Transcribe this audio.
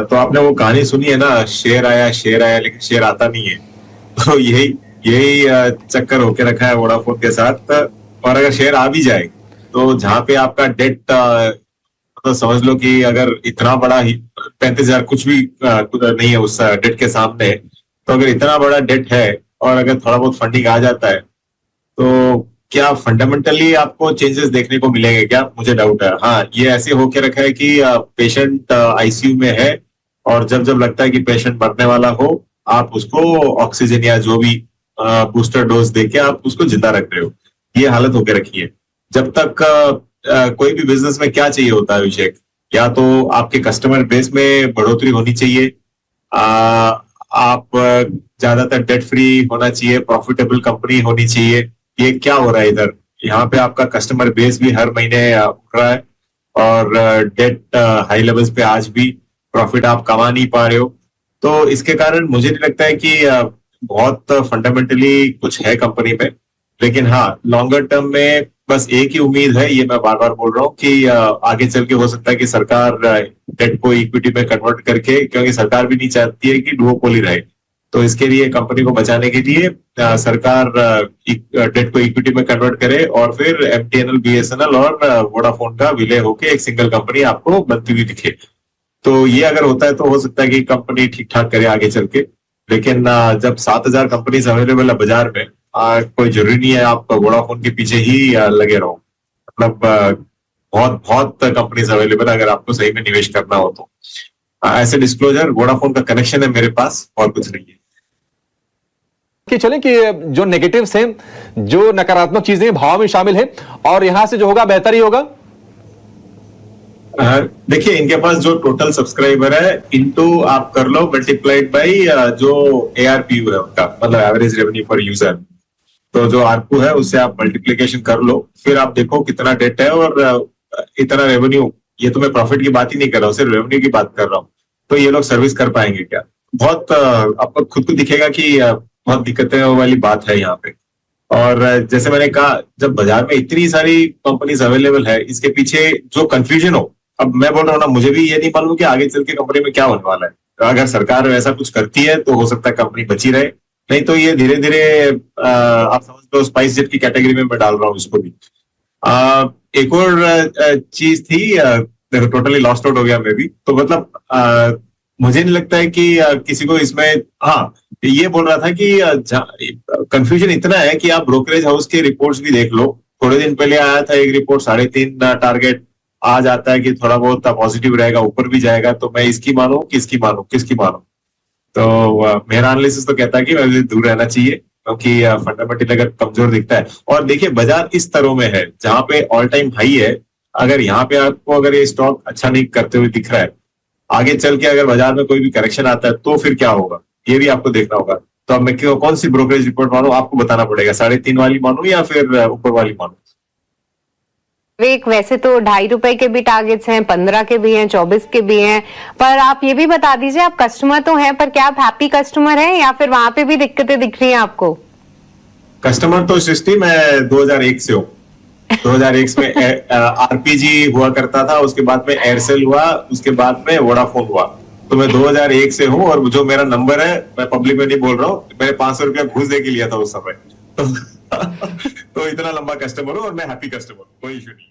तो आपने वो कहानी सुनी है ना, शेर आया लेकिन शेर आता नहीं है। तो यही यही चक्कर होके रखा है वोडाफोन के साथ। और अगर शेयर आ भी जाए तो जहां पे आपका डेट, मतलब समझ लो कि अगर इतना बड़ा ही 35,000 कुछ भी नहीं है उस डेट के सामने, तो अगर इतना बड़ा डेट है और अगर थोड़ा बहुत फंडिंग आ जाता है तो क्या फंडामेंटली आपको चेंजेस देखने को मिलेंगे क्या? मुझे डाउट है। हाँ, ये ऐसे होके रखा है कि पेशेंट आईसीयू में है और जब जब लगता है कि पेशेंट मरने वाला हो, आप उसको ऑक्सीजन या जो भी बूस्टर डोज देके आप उसको जिंदा रख रहे हो। ये हालत होके रखी है। जब तक कोई भी बिजनेस में क्या चाहिए होता है अभिषेक, या तो आपके कस्टमर बेस में बढ़ोतरी होनी चाहिए, आ, आप ज्यादातर डेट फ्री होना चाहिए, प्रॉफिटेबल कंपनी होनी चाहिए। ये क्या हो रहा है इधर? यहाँ पे आपका कस्टमर बेस भी हर महीने उठ रहा है और डेट हाई लेवल्स पे आज भी प्रॉफिट आप कमा नहीं पा रहे हो। तो इसके कारण मुझे नहीं लगता है कि बहुत फंडामेंटली कुछ है कंपनी में। लेकिन हाँ, लॉन्गर टर्म में बस एक ही उम्मीद है, ये मैं बार बार बोल रहा हूँ कि आगे चल के हो सकता है कि सरकार डेट को इक्विटी में कन्वर्ट करके, क्योंकि सरकार भी नहीं चाहती है कि डुओपोली रहे, तो इसके लिए कंपनी को बचाने के लिए सरकार डेट को इक्विटी में कन्वर्ट करे और फिर एमटीएनएल, बीएसएनएल और वोडाफोन का विलय होके एक सिंगल कंपनी आपको बनती हुई दिखे। तो ये अगर होता है तो हो सकता है कि कंपनी ठीक ठाक करे आगे चल के। लेकिन जब 7,000 कंपनीज अवेलेबल है बाजार में, कोई जरूरी नहीं है आप वोडाफोन के पीछे ही लगे रहो। मतलब बहुत बहुत कंपनीज अवेलेबल है अगर आपको सही में निवेश करना हो तो। ऐसे डिस्क्लोजर, वोडाफोन का कनेक्शन है मेरे पास और कुछ नहीं है। कि चलें कि जो नेगेटिव्स हैं, जो नकारात्मक चीजें भाव में शामिल है, और यहां से जो होगा बेहतर ही होगा। देखिए, इनके पास जो टोटल सब्सक्राइबर है इनटू आप कर लो मल्टीप्लाइड बाई जो एआरपीयू है उनका, मतलब एवरेज रेवेन्यू पर यूजर। तो जो आरपू है उससे आप मल्टीप्लीकेशन कर लो, फिर आप देखो कितना डेट है और इतना रेवेन्यू। ये तो मैं प्रॉफिट की बात ही नहीं कर रहा हूँ, सिर्फ रेवेन्यू की बात कर रहा हूँ। तो ये लोग सर्विस कर पाएंगे क्या? बहुत आपको खुद को दिखेगा कि बहुत दिक्कतें वाली बात है यहाँ पे। और जैसे मैंने कहा, जब बाजार में इतनी सारी कंपनीज अवेलेबल है, इसके पीछे जो कंफ्यूजन हो, अब मैं बोल रहा हूँ ना, मुझे भी ये नहीं मालूम कि आगे चल के कंपनी में क्या होने वाला है। तो अगर सरकार ऐसा कुछ करती है तो हो सकता है कंपनी बची रहे, नहीं तो ये धीरे धीरे आप समझ लो स्पाइस जेट की कैटेगरी में मैं डाल रहा हूँ इसको भी। एक और चीज थी, देखो टोटली लॉस्ट आउट हो गया मैं भी, तो मतलब मुझे नहीं लगता है कि किसी को इसमें, हाँ ये बोल रहा था कि कंफ्यूजन इतना है कि आप ब्रोकरेज हाउस के रिपोर्ट्स भी देख लो। थोड़े दिन पहले आया था एक रिपोर्ट 3.5 टारगेट, आज आता है कि थोड़ा बहुत पॉजिटिव रहेगा, ऊपर भी जाएगा। तो मैं इसकी मानूं किसकी मानूं? तो मेरा एनालिसिस तो कहता है कि मैं दूर रहना चाहिए, क्योंकि फंडामेंटल अगर कमजोर दिखता है। और देखिए, बाजार इस तरह में है जहां पे ऑल टाइम हाई है, अगर यहाँ पे आपको अगर ये स्टॉक अच्छा नहीं करते हुए दिख रहा है, आगे चल के अगर बाजार में कोई भी करेक्शन आता है तो फिर क्या होगा, ये भी आपको देखना होगा। तो अब मैं कौन सी ब्रोकरेज रिपोर्ट मानूं, आपको बताना पड़ेगा। 3.5 वाली मानूं या फिर ऊपर वाली मानूं? वैसे तो ₹2.5 के भी टारगेट्स हैं, 15 के भी हैं, 24 के भी हैं, पर आप ये भी बता दीजिए, आप कस्टमर तो हैं, पर क्या आप हैप्पी कस्टमर हैं या फिर वहां पे भी दिक्कतें दिख रही हैं आपको? कस्टमर तो सृष्टि मैं 2001 से हूँ। 2001 में आरपीजी हुआ करता था, उसके बाद में एयरसेल हुआ, उसके बाद में वोडाफोन हुआ। तो मैं 2001 से हूँ और जो मेरा नंबर है, मैं पब्लिक में नहीं बोल रहा हूँ, मैंने 500 रुपया घूस दे के लिया था उस समय। तो इतना लंबा कस्टमर हूँ और मैं हैप्पी कस्टमर हूँ, कोई इशू नहीं।